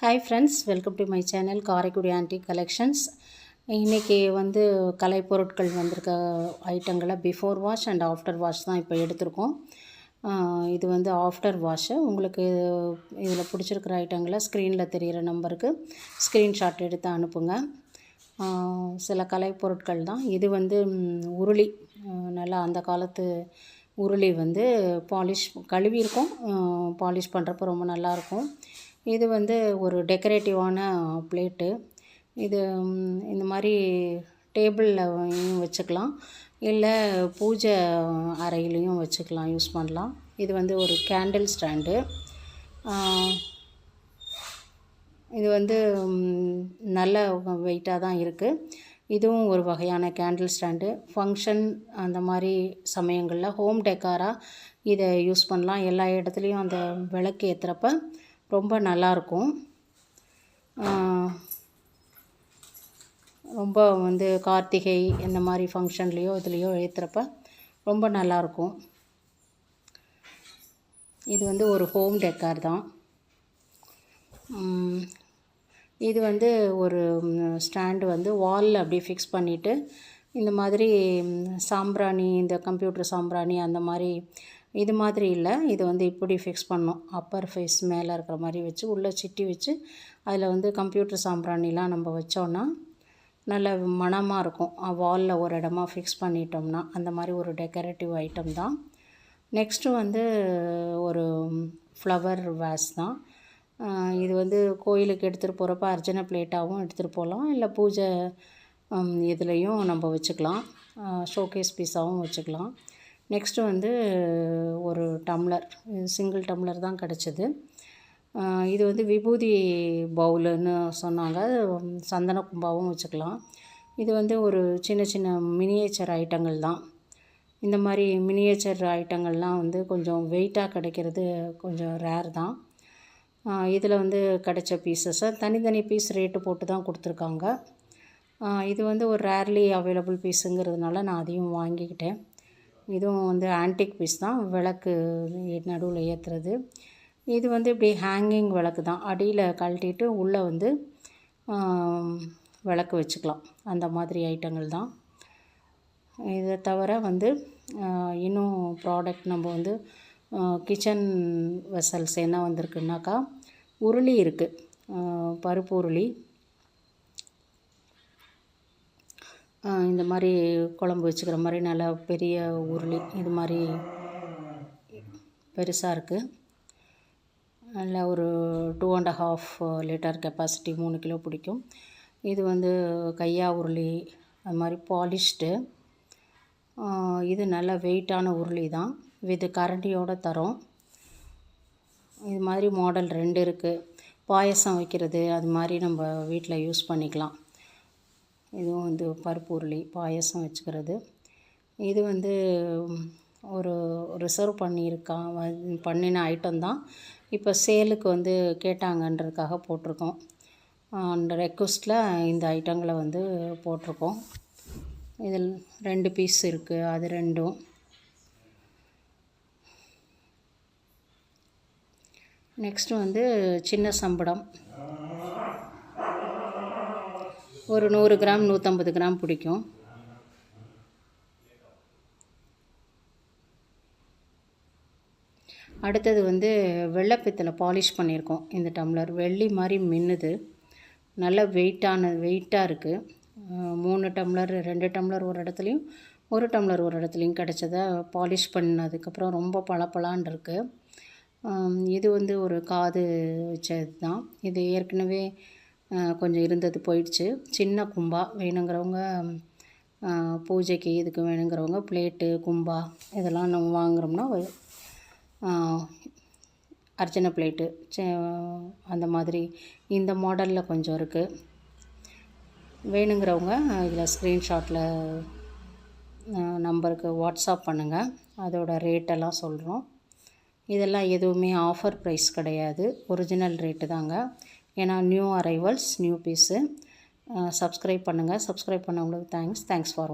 Hi friends, welcome to my channel Karaikudi Antique Collections. இன்றைக்கி கலைப்பொருட்கள் வந்திருக்க ஐட்டங்களை before wash and after wash தான் இப்போ எடுத்திருக்கோம். இது ஆஃப்டர் வாஷு. உங்களுக்கு இதில் பிடிச்சிருக்கிற ஐட்டங்களை ஸ்க்ரீனில் தெரிகிற நம்பருக்கு ஸ்க்ரீன்ஷாட் எடுத்து அனுப்புங்க. சில கலைப்பொருட்கள் தான் இது. உருளி, நல்லா அந்த காலத்து உருளி பாலிஷ் கழுவியிருக்கோம். பாலிஷ் பண்ணுறப்ப ரொம்ப நல்லாயிருக்கும். இது ஒரு டெக்கரேட்டிவான பிளேட்டு. இது இந்த மாதிரி டேபிளில் வச்சுக்கலாம், இல்லை பூஜை அறையிலையும் வச்சுக்கலாம், யூஸ் பண்ணலாம். இது ஒரு கேண்டில் ஸ்டாண்டு. இது நல்ல வெயிட்டாக தான் இருக்குது. இதுவும் ஒரு வகையான கேண்டில் ஸ்டாண்டு. ஃபங்க்ஷன் அந்த மாதிரி சமயங்களில் ஹோம் டெக்காராக இதை யூஸ் பண்ணலாம். எல்லா இடத்துலையும் அந்த விளக்கு ஏற்றுறப்ப ரொம்ப நல்லாயிருக்கும். ரொம்ப கார்த்திகை இந்த மாதிரி ஃபங்க்ஷன்லேயோ இதுலேயோ ஏற்றுறப்ப ரொம்ப நல்லாயிருக்கும். இது ஒரு ஹோம் டெக்கார் தான். இது ஒரு ஸ்டாண்டு வாலில் அப்படியே ஃபிக்ஸ் பண்ணிவிட்டு, இந்த மாதிரி சாம்பிராணி, இந்த கம்ப்யூட்டர் சாம்பிராணி அந்த மாதிரி இது மாதிரி இல்லை. இது இப்படி ஃபிக்ஸ் பண்ணோம். அப்பர் ஃபேஸ் மேலே இருக்கிற மாதிரி வச்சு உள்ளே சிட்டி வச்சு அதில் கம்ப்யூட்டர் சாம்பிராணிலாம் நம்ம வச்சோன்னா நல்ல மணமாக இருக்கும். வாலில் ஒரு இடமா ஃபிக்ஸ் பண்ணிட்டோம்னா அந்த மாதிரி ஒரு டெக்கரேட்டிவ் ஐட்டம் தான். நெக்ஸ்ட்டு ஒரு ஃப்ளவர் வேஸ் தான். இது கோயிலுக்கு எடுத்துகிட்டு போகிறப்ப அர்ச்சனை பிளேட்டாகவும் எடுத்துகிட்டு போகலாம், இல்லை பூஜை இதுலேயும் நம்ம வச்சுக்கலாம். ஷோகேஸ் பீஸாகவும் வச்சுக்கலாம். நெக்ஸ்ட்டு ஒரு டம்ளர், சிங்கிள் டம்ளர் தான் கிடச்சிது. இது விபூதி பவுலுன்னு சொன்னாங்க. சந்தன கும்பாவும் வச்சுக்கலாம். இது ஒரு சின்ன சின்ன மினியேச்சர் ஐட்டங்கள் தான். இந்த மாதிரி மினியேச்சர் ஐட்டங்கள்லாம் கொஞ்சம் வெயிட்டாக கிடைக்கிறது கொஞ்சம் ரேர் தான். இதில் கிடைச்ச பீசஸை தனித்தனி பீஸ் ரேட்டு போட்டு தான் கொடுத்துருக்காங்க. இது ஒரு ரேர்லி அவைலபிள் பீஸுங்கிறதுனால நான் அதையும் வாங்கிக்கிட்டேன். இதுவும் ஆன்டிக் பீஸ் தான். விளக்கு நடுவில் ஏற்றுறது. இது இப்படி ஹேங்கிங் விளக்கு தான். அடியில் கழட்டிட்டு உள்ளே விளக்கு வச்சுக்கலாம். அந்த மாதிரி ஐட்டங்கள் தான். இதை தவிர இன்னும் ப்ராடக்ட் நம்ம கிச்சன் வெசல்ஸ் என்ன வந்திருக்குனாக்கா, உருளி இருக்குது. பருப்பு உருளி. இந்த மாதிரி குழம்பு வச்சுக்கிற மாதிரி நல்லா பெரிய உருளி, இது மாதிரி பெருசாக இருக்குது. நல்ல ஒரு 2.5 லிட்டர் கெப்பாசிட்டி, 3 கிலோ பிடிக்கும். இது கையா உருளி, அது மாதிரி பாலிஷ்டு. இது நல்ல வெயிட்டான உருளி தான். இது கரண்டியோடு தரோம். இது மாதிரி மாடல் 2 இருக்குது. பாயசம் வைக்கிறது அது மாதிரி நம்ம வீட்டில் யூஸ் பண்ணிக்கலாம். இதுவும் பருப்பு உருளி, பாயசம் வச்சுக்கிறது. இது ஒரு ரிசர்வ் பண்ணின ஐட்டம் தான். இப்போ சேலுக்கு கேட்டாங்கன்றதுக்காக போட்டிருக்கோம். அந்த ரெக்வஸ்ட்டில் இந்த ஐட்டங்களை போட்டிருக்கோம். இதில் 2 பீஸ் இருக்குது, அது 2ம். நெக்ஸ்ட்டு சின்ன சம்படம். ஒரு 100 கிராம் 150 கிராம் பிடிக்கும். அடுத்தது வெள்ளைப்பித்தளை பாலிஷ் பண்ணியிருக்கோம். இந்த டம்ளர் வெள்ளி மாதிரி மின்னுது. நல்ல வெயிட்டாக இருக்குது. 3 டம்ளர், 2 டம்ளர் ஒரு இடத்துலையும், 1 டம்ளர் ஒரு இடத்துலையும் கிடச்சதை பாலிஷ் பண்ணதுக்கப்புறம் ரொம்ப பளபளன்னு இருக்குது. இது ஒரு காது வச்சது தான். இது ஏற்கனவே கொஞ்சம் இருந்தது போயிடுச்சு. சின்ன கும்பா வேணுங்கிறவங்க, பூஜைக்கு இதுக்கு வேணுங்கிறவங்க பிளேட்டு, கும்பா இதெல்லாம் நம்ம வாங்குகிறோம்னா அர்ச்சனை பிளேட்டு அந்த மாதிரி இந்த மாடலில் கொஞ்சம் இருக்குது. வேணுங்கிறவங்க இதில் ஸ்க்ரீன்ஷாட்டில் நம்பருக்கு வாட்ஸ்அப் பண்ணுங்கள். அதோட ரேட்டெல்லாம் சொல்கிறோம். இதெல்லாம் எதுவுமே ஆஃபர் ப்ரைஸ் கிடையாது, ஒரிஜினல் ரேட்டு தாங்க. ஏன்னா new arrivals, new piece. Subscribe பண்ணுங்கள். சப்ஸ்கிரைப் பண்ணவங்களுக்கு தேங்க்ஸ் ஃபார் வாட்சிங்.